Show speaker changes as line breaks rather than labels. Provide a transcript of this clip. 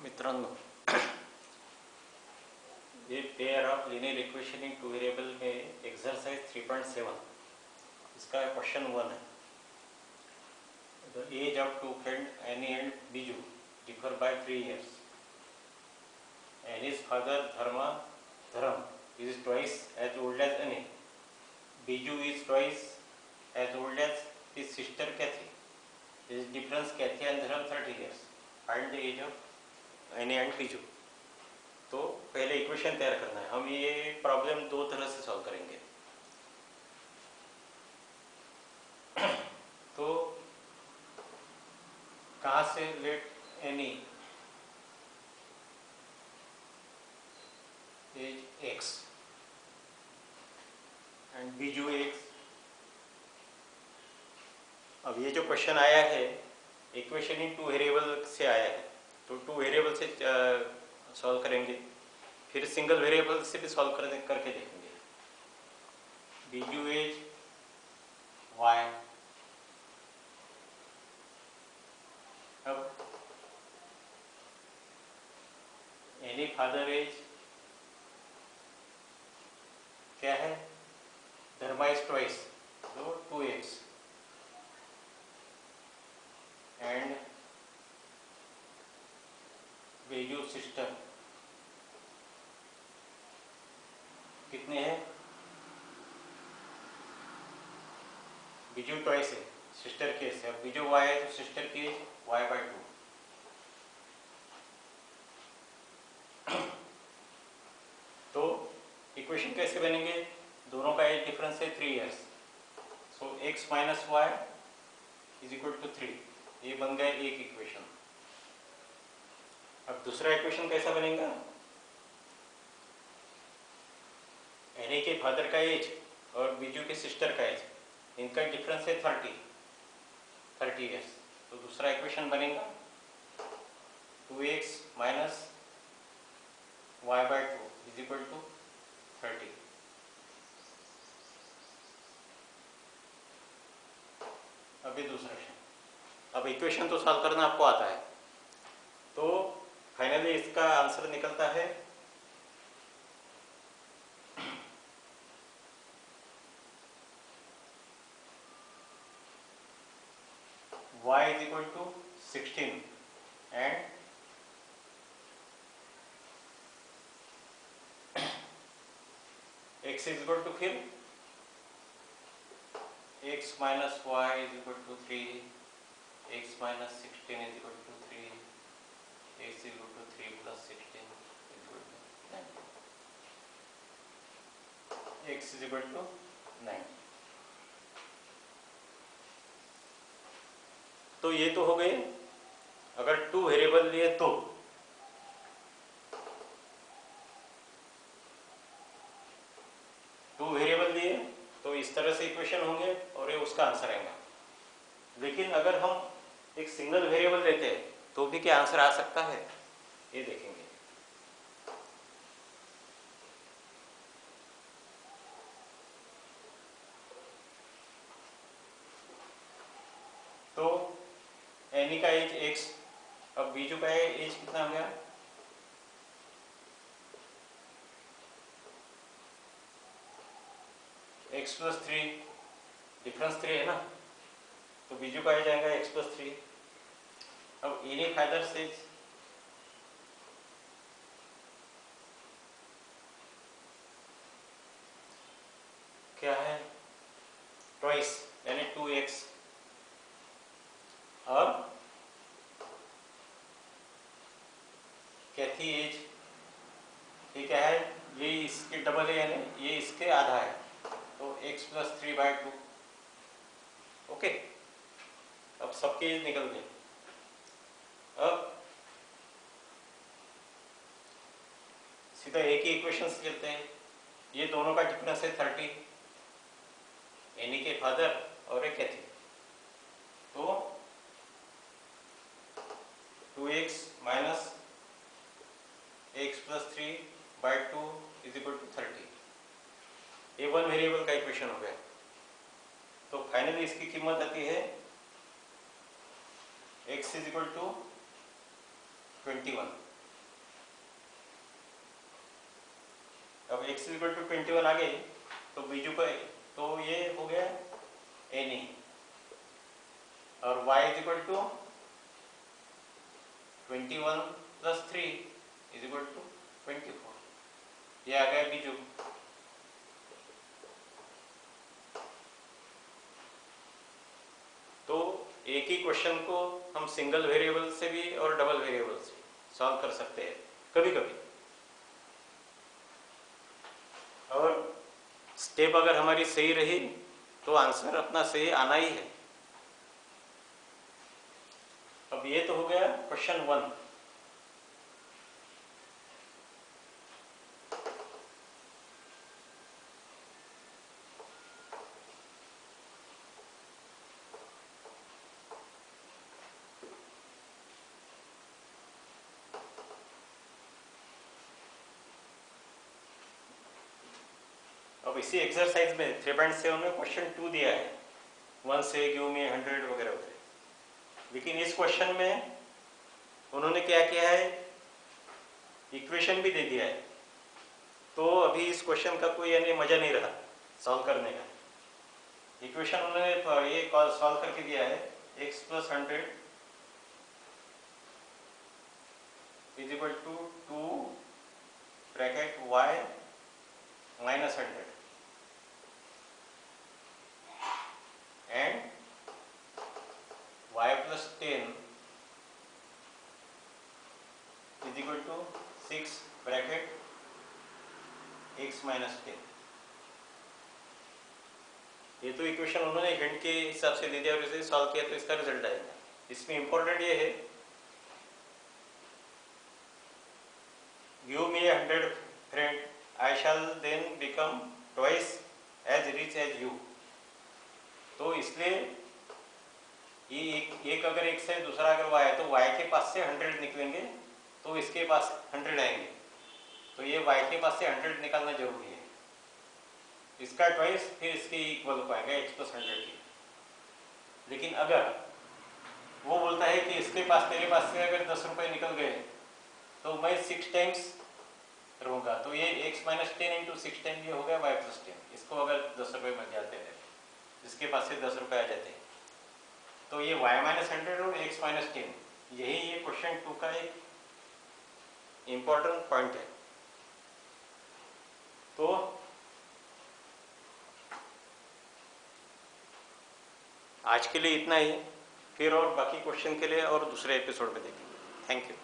मित्रांनो, ये pair of linear equation in two variable में एक्सरसाइज 3.7 इसका क्वेश्चन 1 है. The age of two friend Ani and Biju differ by 3 years. Ani's father Dharam is twice as old as Annie. Biju is twice as old as his sister Kathy. His difference Kathy and Dharam 30 years. Find the age of Annie and Biju. तो पहले equation तैयार करना है. हम ये problem दो तरह से सॉल्व करेंगे. तो कहाँ से let any as x and Biju x. अब ये जो क्वेश्चन आया है इक्वेशन इन टू वेरिएबल से आया है, तो टू वेरिएबल से सॉल्व करेंगे, फिर सिंगल वेरिएबल से भी सॉल्व करके देखेंगे. Biju age y. अब एनी फादर एज क्या है? धर्मा इज ट्वाइस, तो 2x एंड बीजू सिस्टर कितने हैं? बीजू ट्वाइस है, सिस्टर केस है. बीजू वाई है तो सिस्टर की एज y/2. तो इक्वेशन कैसे बनेंगे? दोनों का एज डिफरेंस है 3 years. So x minus y is equal to 3. ये बन गया एक इक्वेशन. अब दूसरा इक्वेशन कैसा बनेगा? एनी के फादर का एज और बीजू के सिस्टर का एज, इनका डिफरेंस है 30 years. तो दूसरा इक्वेशन बनेगा 2x minus y/2 is equal to 30. अभी दूसरा क्वेश्चन. अब इक्वेशन तो सॉल्व करना आपको आता है, तो फाइनली इसका आंसर निकलता है y is equal to 16 and x is equal to फिर x minus y is equal to 3, x minus 16 is equal to 3, x is equal to 3 plus 16 is equal to 9. x is equal to 9. तो ये तो हो गए. अगर two variable लिए तो two variable लिए तो इस तरह से इक्वेशन होंगे और ये उसका आंसर आएगा. लेकिन अगर हम एक सिंगल वेरिएबल लेते हैं तो भी क्या आंसर आ सकता है, ये देखेंगे. तो एनी का एज x, अब बीजू का एज कितना हो गया? x प्लस 3, डिफरेंस 3 है ना, तो बीजू का एज आएगा x प्लस 3. अब एनी फादर से क्या है? ट्वाइस यानी 2x. और कैथी एज ये क्या है? ये इसके डबल है यानी ये इसके आधा है, तो x प्लस 3/2. ओके. अब सबके एज निकल गए. अब सीधा एक ही इक्वेशन से चलते हैं. ये दोनों का डिफरेंस है 30, एनी के फादर और एक कैथी. तो 2x minus x plus 3/2 is equal to 30. ये वन वेरिएबल का इक्वेशन हो गया. तो फाइनली इसकी कीमत आती है x इज इक्वल टू 21. अब x इक्वल टू 21 आ गई तो बीजू का तो ये हो गया एनी, और y is equal to 21 plus 3 is equal to 24, ये आ गया बीजू। तो एक ही क्वेश्चन को हम सिंगल वेरिएबल से भी और डबल वेरिएबल से सॉल्व कर सकते हैं कभी कभी, और स्टेप अगर हमारी सही रही तो आंसर अपना सही आना ही है। अब ये तो हो गया क्वेश्चन 1। अब इसी एक्सरसाइज में 3.7 में क्वेश्चन 2 दिया है 1 से गिव मी 100 वगैरह वगैरह, लेकिन इस क्वेश्चन में उन्होंने क्या किया है, इक्वेशन भी दे दिया है। तो अभी इस क्वेश्चन का कोई यानी मजा नहीं रहा सॉल्व करने का। इक्वेशन उन्होंने ये सॉल्व करके दिया है x plus 100 is equal to 2 bracket y minus 100 and y plus 10 is equal to 6 bracket x minus 10। ये तो इक्वेशन उन्होंने हिंट के हिसाब से दे दिया और इसे सॉल्व किया तो इसका रिजल्ट आएगा। इसमें इंपॉर्टेंट ये है, give me 100 friend I shall then become twice as rich as you. तो इसलिए ये एक अगर x है दूसरा अगर y है तो y के पास से 100 निकलेंगे तो इसके पास 100 आएंगे, तो ये y के पास से 100 निकालना जरूरी है। इसका ट्वाइस फिर इसके इक्वल हो पाएगा x प्लस 100 की। लेकिन अगर वो बोलता है कि इसके पास तेरे पास से अगर 10 रुपये निकल गए तो मैं 6 टाइम्स रहूँगा, तो ये x माइनस 10 इंटू 6 टाइम ये हो गया y प्लस 10। इसको अगर 10 रुपये बन जाते हैं, इसके पास से 10 रुपये आ जाते हैं, तो ये y माइनस 100 और x माइनस 10 यही ये क्वेश्चन 2 का एक इम्पॉर्टेंट पॉइंट है। तो आज के लिए इतना ही, फिर और बाकी क्वेश्चन के लिए और दूसरे एपिसोड में देखेंगे। Thank you.